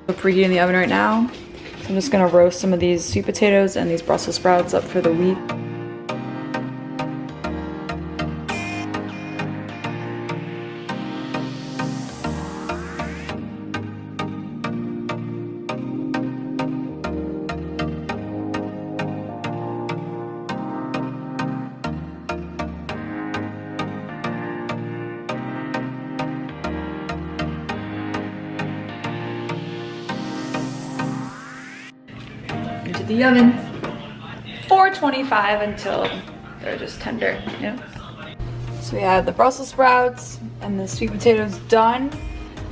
We're preheating the oven right now. So I'm just gonna roast some of these sweet potatoes and these Brussels sprouts up for the week. Into the oven, 425 until they're just tender, you know? So we have the Brussels sprouts and the sweet potatoes done,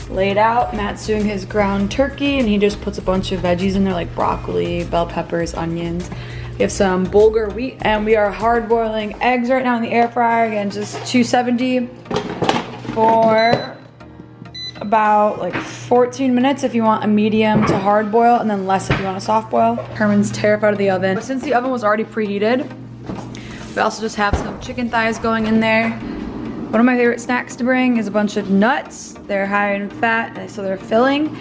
laid out. Matt's doing his ground turkey and he just puts a bunch of veggies in there like broccoli, bell peppers, onions. We have some bulgur wheat and we are hard boiling eggs right now in the air fryer. Again, just 270 for about like 14 minutes if you want a medium to hard boil, and then less if you want a soft boil. Herman's terrified of the oven. Since the oven was already preheated, we also just have some chicken thighs going in there. One of my favorite snacks to bring is a bunch of nuts. They're high in fat, so they're filling,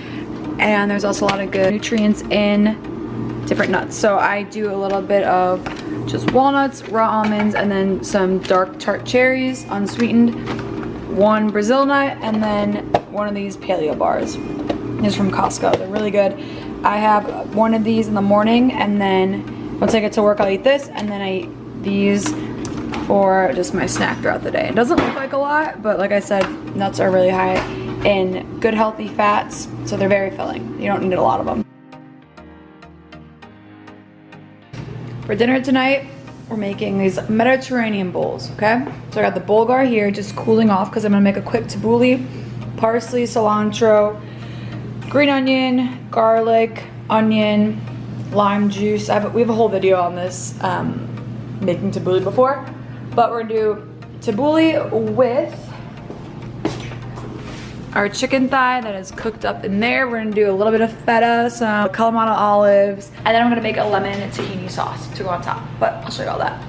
and there's also a lot of good nutrients in different nuts. So I do a little bit of just walnuts, raw almonds, and then some dark tart cherries, unsweetened, one Brazil nut, and then one of these paleo bars. These are from Costco. They're really good. I have one of these in the morning, and then once I get to work, I'll eat this, and then I eat these for just my snack throughout the day. It doesn't look like a lot, but like I said, nuts are really high in good healthy fats, so they're very filling. You don't need a lot of them. For dinner tonight, we're making these Mediterranean bowls, okay? So I got the bulgur here, just cooling off because I'm gonna make a quick tabbouleh. Parsley, cilantro, green onion, garlic, onion, lime juice. We have a whole video on this making tabbouleh before, but we're gonna do tabbouleh with our chicken thigh that is cooked up in there. We're gonna do a little bit of feta, some Kalamata olives, and then I'm gonna make a lemon and tahini sauce to go on top, but I'll show you all that.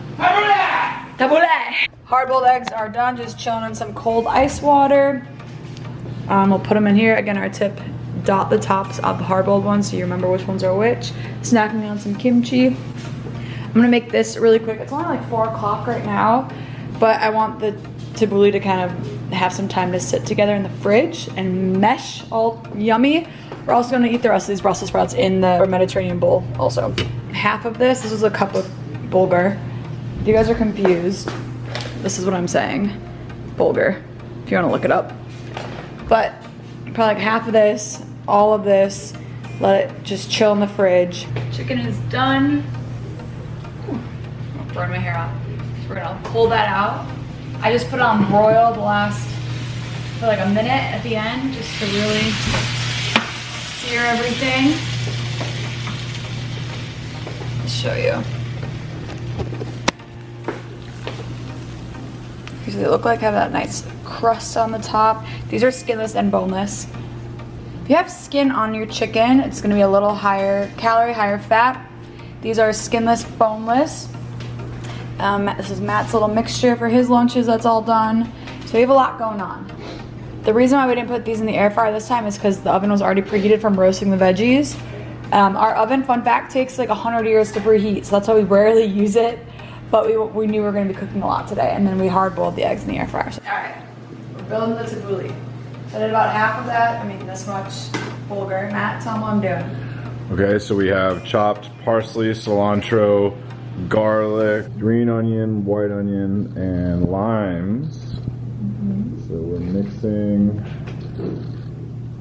Tabbouleh! Hard-boiled eggs are done, just chilling in some cold ice water. We'll put them in here. Again, our tip, dot the tops of the hard-boiled ones so you remember which ones are which. Snacking on some kimchi. I'm gonna make this really quick. It's only like 4 o'clock right now, but I want the tabbouleh to kind of have some time to sit together in the fridge and mesh all yummy. We're also gonna eat the rest of these Brussels sprouts in the Mediterranean bowl also. Half of this is a cup of bulgur. If you guys are confused, this is what I'm saying. Bulgur, if you wanna look it up. But probably like half of this, all of this, let it just chill in the fridge. Chicken is done. Ooh, I'll burn my hair off. So we're gonna pull that out. I just put it on broil for like a minute at the end, just to really sear everything. I'll show you. Because they look like have that nice crust on the top. These are skinless and boneless. If you have skin on your chicken, it's gonna be a little higher calorie, higher fat. These are skinless, boneless. This is Matt's little mixture for his lunches, that's all done. So we have a lot going on. The reason why we didn't put these in the air fryer this time is because the oven was already preheated from roasting the veggies. Our oven, fun fact, takes like 100 years to preheat, so that's why we rarely use it. But we knew we were gonna be cooking a lot today, and then we hard boiled the eggs in the air fryer. All right, we're building the tabbouleh. So I did about half of that, this much bulgur. Matt, tell them what I'm doing. Okay, so we have chopped parsley, cilantro, garlic, green onion, white onion, and limes. So we're mixing,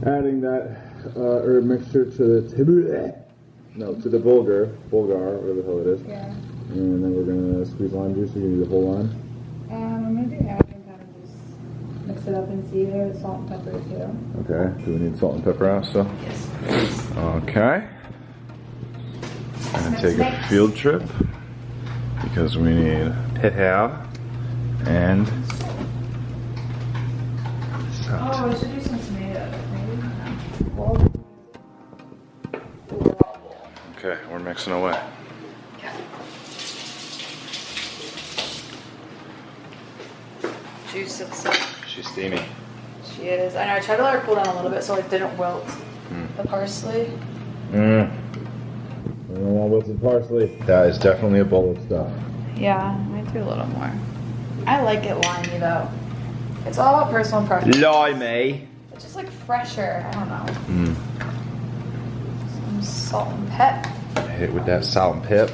adding that herb mixture to the tabbouleh. No, to the bulgur, whatever the hell it is. Yeah. And then we're gonna squeeze lime juice. We're gonna do the whole lime. I'm gonna do half and kind of just mix it up and see there with salt and pepper too. Okay. Do we need salt and pepper also? Yes. Okay. I'm gonna take a field trip because we need pita and salt. Oh, we should do some tomatoes. Maybe. Okay, we're mixing away. Juice of some. She's steamy. She is. I know. I tried to let her cool down a little bit so it didn't wilt. The parsley. I don't want with some parsley. That is definitely a bowl of stuff. Yeah, I might do a little more. I like it limey though. It's all about personal preference. Limey. It's just like fresher. I don't know. Some salt and pep. Hit with that salt and pep.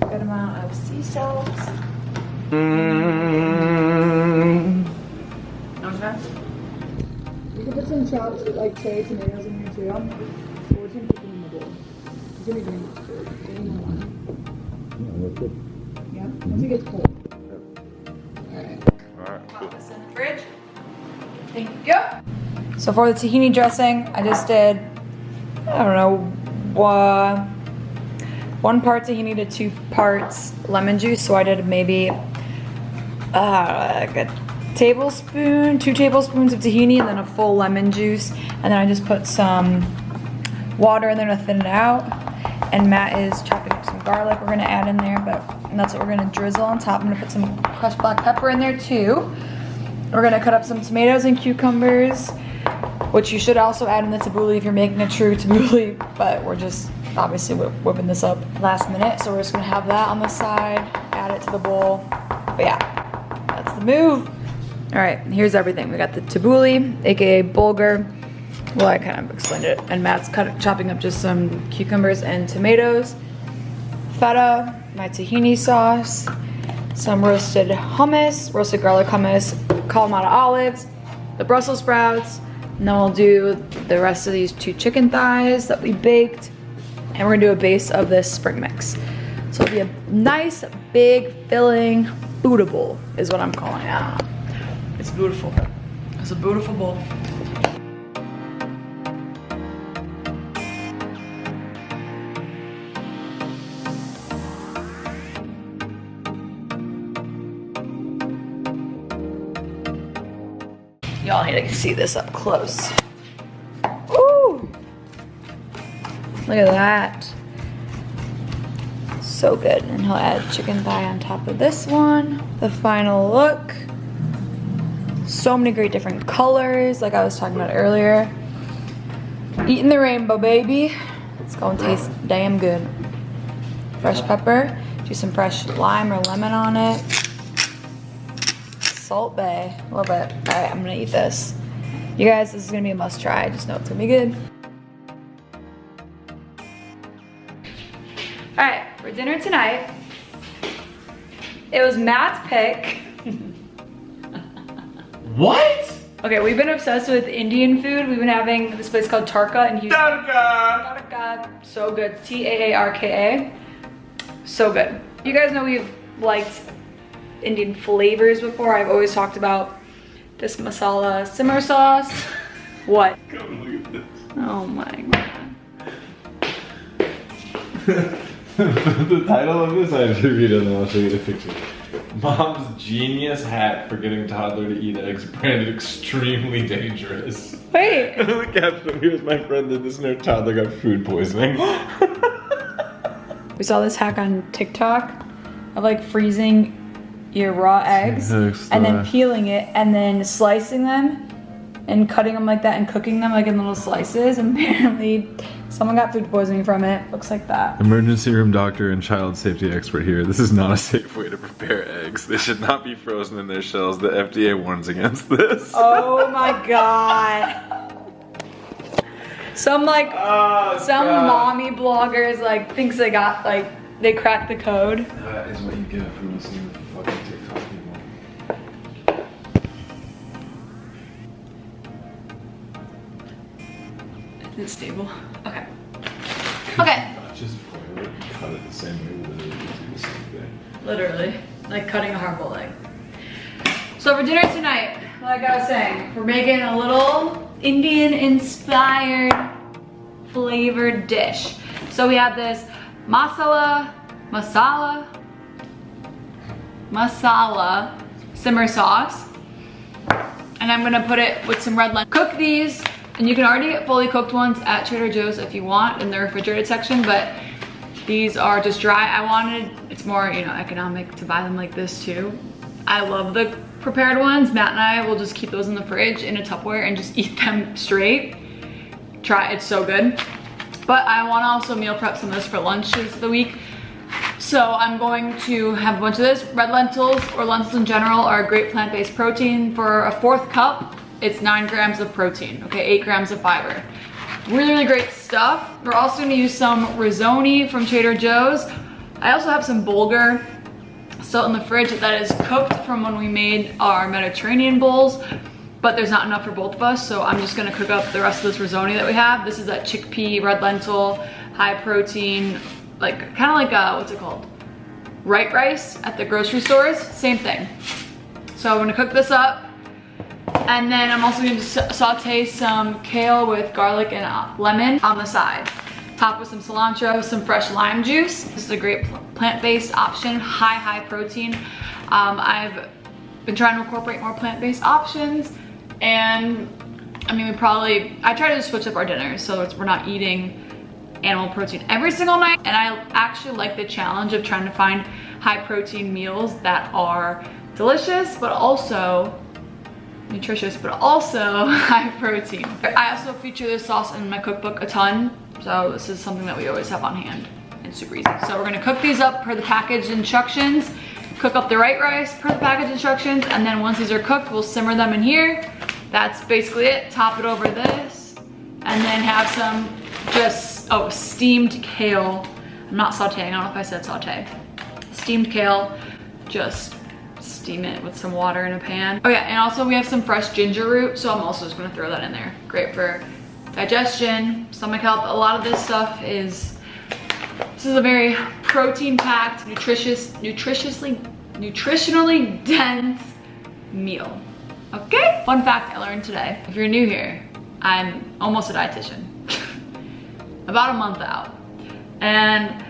Good amount of sea salt. Okay. You can put some chopped, like cherry tomatoes in here too. Or we can put them in the bowl. It's gonna be green. Yeah, once it gets cold. Alright. Pop this in the fridge. Thank you. So for the tahini dressing, I just did, I don't know, 1 part tahini to 2 parts lemon juice. So I did maybe like a tablespoon, 2 tablespoons of tahini, and then a full lemon juice. And then I just put some water in there to thin it out. And Matt is chopping up some garlic we're gonna add in there, and that's what we're gonna drizzle on top. I'm gonna put some crushed black pepper in there too. We're gonna cut up some tomatoes and cucumbers, which you should also add in the tabbouleh if you're making a true tabbouleh, but we're just obviously whipping this up last minute. So we're just gonna have that on the side, add it to the bowl. But yeah, that's the move. All right, here's everything. We got the tabbouleh, AKA bulgur. Well, I kind of explained it. And Matt's chopping up just some cucumbers and tomatoes. Feta, my tahini sauce, some roasted hummus, roasted garlic hummus, Kalamata olives, the Brussels sprouts, and then we'll do the rest of these 2 chicken thighs that we baked. And we're gonna do a base of this spring mix. So it'll be a nice, big, filling, bootable is what I'm calling it. It's beautiful. It's a beautiful bowl. Y'all need to see this up close. Ooh! Look at that. So good. And he'll add chicken thigh on top of this one. The final look. So many great different colors, like I was talking about earlier. Eating the rainbow, baby. It's gonna taste damn good. Fresh pepper. Do some fresh lime or lemon on it. Salt Bay. Love it. Alright, I'm gonna eat this. You guys, this is gonna be a must try. Just know it's gonna be good. Alright, for dinner tonight, it was Matt's pick. What? Okay, we've been obsessed with Indian food. We've been having this place called Tarka in Houston. Tarka. So good. Taarka. So good. You guys know we've liked Indian flavors before. I've always talked about this masala simmer sauce. What? Come look at this. Oh my god. The title of this, I have to read it and I'll show you the picture. Mom's genius hat for getting toddler to eat eggs branded extremely dangerous. Wait. The caption, here's my friend did this and her toddler got food poisoning. We saw this hack on TikTok of like freezing your raw eggs and then peeling it and then slicing them and cutting them like that and cooking them like in little slices. And apparently someone got food poisoning from it. Looks like that. Emergency room doctor and child safety expert here. This is not a safe way to prepare eggs. They should not be frozen in their shells. The FDA warns against this. Oh my god. Some like mommy bloggers like thinks they got like they cracked the code. That is what you get for listening to fucking TikTok people. Is it stable? Okay. Okay. Not just boil it, cut it the same way, literally do the same thing. Literally, like cutting a hard-boiled egg. So for dinner tonight, like I was saying, we're making a little Indian-inspired flavored dish. So we have this masala simmer sauce, and I'm gonna put it with some red lemon. Cook these, and you can already get fully cooked ones at Trader Joe's if you want in the refrigerated section, but these are just dry. It's more, you know, economic to buy them like this too. I love the prepared ones. Matt and I will just keep those in the fridge in a Tupperware and just eat them straight. Try, it's so good. But I want to also meal prep some of this for lunches of the week. So I'm going to have a bunch of this. Red lentils, or lentils in general, are a great plant-based protein. For a 4th cup, it's 9 grams of protein, okay, 8 grams of fiber. Really, really great stuff. We're also gonna use some risoni from Trader Joe's. I also have some bulgur still in the fridge that is cooked from when we made our Mediterranean bowls, but there's not enough for both of us, so I'm just gonna cook up the rest of this risoni that we have. This is that chickpea, red lentil, high protein, like kind of like a, what's it called? White rice at the grocery stores, same thing. So I'm gonna cook this up, and then I'm also gonna saute some kale with garlic and lemon on the side. Top with some cilantro, some fresh lime juice. This is a great plant-based option, high protein. I've been trying to incorporate more plant-based options, and I mean, I try to switch up our dinners so we're not eating animal protein every single night, and I actually like the challenge of trying to find high protein meals that are delicious but also nutritious, but also high protein. I also feature this sauce in my cookbook a ton, so this is something that we always have on hand and super easy. So we're gonna cook these up per the package instructions, cook up the white rice per the package instructions, and then once these are cooked, we'll simmer them in here. That's basically it. Top it over this, and then have some steamed kale. I'm not sauteing, I don't know if I said saute. Steamed kale, just steam it with some water in a pan. Oh yeah, and also we have some fresh ginger root, so I'm also just gonna throw that in there. Great for digestion, stomach health. A lot of this stuff this is a very protein-packed, nutritionally dense meal. Okay? Fun fact I learned today. If you're new here, I'm almost a dietitian. About a month out. And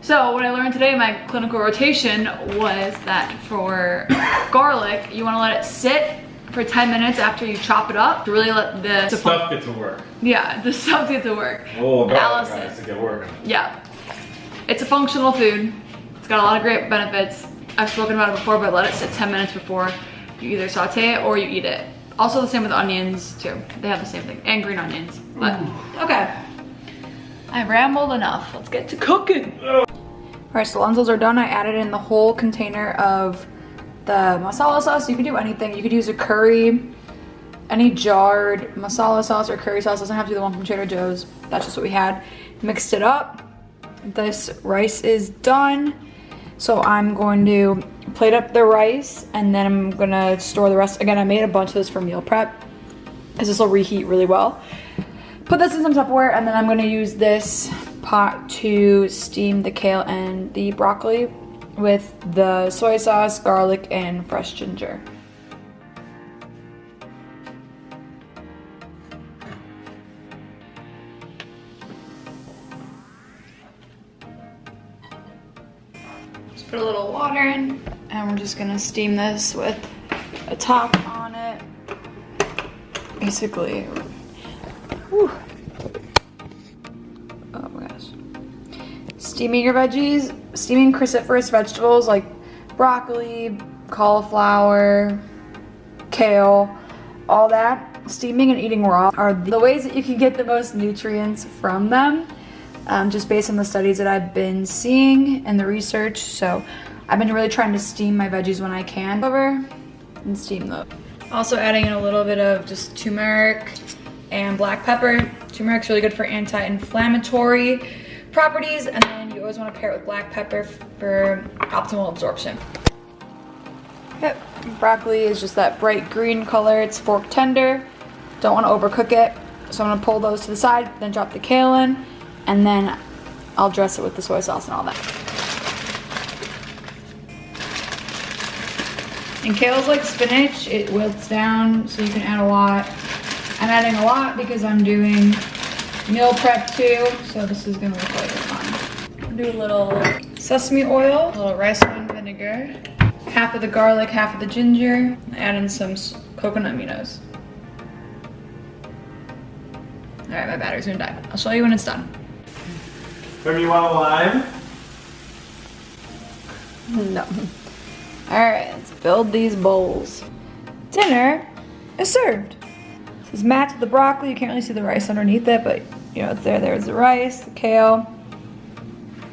so what I learned today in my clinical rotation was that for garlic, you wanna let it sit for 10 minutes after you chop it up to really let the stuff get to work. Yeah, the stuff get to work. Oh, garlic guys to get working. Yeah. It's a functional food. It's got a lot of great benefits. I've spoken about it before, but let it sit 10 minutes before you either saute it or you eat it. Also the same with onions too. They have the same thing, and green onions. But, okay. I rambled enough. Let's get to cooking. Alright, so lentils are done. I added in the whole container of the masala sauce. You can do anything. You could use a curry, any jarred masala sauce or curry sauce. Doesn't have to be the one from Trader Joe's. That's just what we had. Mixed it up. This rice is done. So I'm going to plate up the rice, and then I'm gonna store the rest. Again, I made a bunch of this for meal prep because this will reheat really well. Put this in some Tupperware, and then I'm gonna use this pot to steam the kale and the broccoli with the soy sauce, garlic, and fresh ginger. Just put a little water in, and we're just gonna steam this with a top on it. Basically, whew. Oh my gosh. Steaming your veggies, steaming cruciferous vegetables like broccoli, cauliflower, kale, all that. Steaming and eating raw are the ways that you can get the most nutrients from them, just based on the studies that I've been seeing and the research. So I've been really trying to steam my veggies when I can over and steam them. Also adding in a little bit of just turmeric and black pepper. Turmeric's really good for anti-inflammatory properties, and then you always want to pair it with black pepper for optimal absorption. Yep, broccoli is just that bright green color. It's fork tender. Don't want to overcook it, so I'm gonna pull those to the side, then drop the kale in, and then I'll dress it with the soy sauce and all that. And kale's like spinach, it wilts down, so you can add a lot. I'm adding a lot because I'm doing meal prep too, so this is gonna look like a ton. Do a little sesame oil, a little rice wine vinegar, half of the garlic, half of the ginger, add in some coconut aminos. All right, my battery's gonna die. I'll show you when it's done. Maybe you want a lime? No. All right, let's build these bowls. Dinner is served. This is mashed with the broccoli. You can't really see the rice underneath it, but you know it's there. There's the rice, the kale,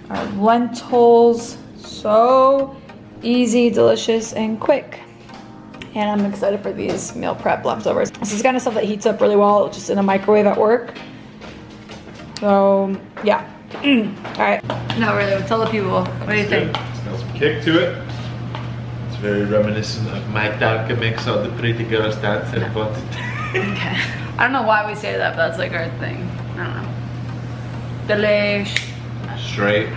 our lentils. So easy, delicious, and quick. And I'm excited for these meal prep leftovers. This is kind of stuff that heats up really well just in a microwave at work. So yeah. All right. No, really, tell the people. What do you think? Smells some kick to it. It's very reminiscent of my tarka mix of the pretty girls dance and put it. Okay. I don't know why we say that, but that's like our thing. I don't know. Delish. Straight.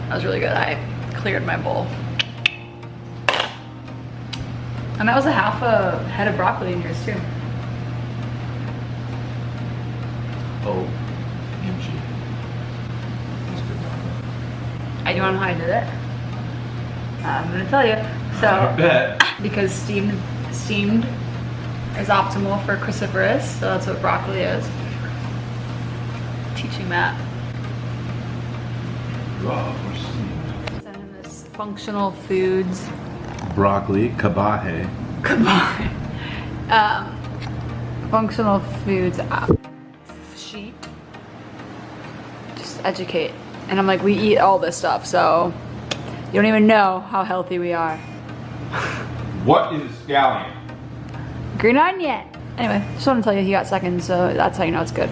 That was really good. I cleared my bowl. And that was a half a head of broccoli in yours too. Oh, MG. That's good. I do know how I did it. I'm gonna tell you. I So, bet. because steamed is optimal for cruciferous, so that's what broccoli is. Teaching that. Wow, we're steamed. Send him this functional foods. Broccoli, kabahe. Functional foods sheet. Just educate. And I'm like, we eat all this stuff, so you don't even know how healthy we are. What is scallion? Green onion. Anyway, just want to tell you he got second, so that's how you know it's good.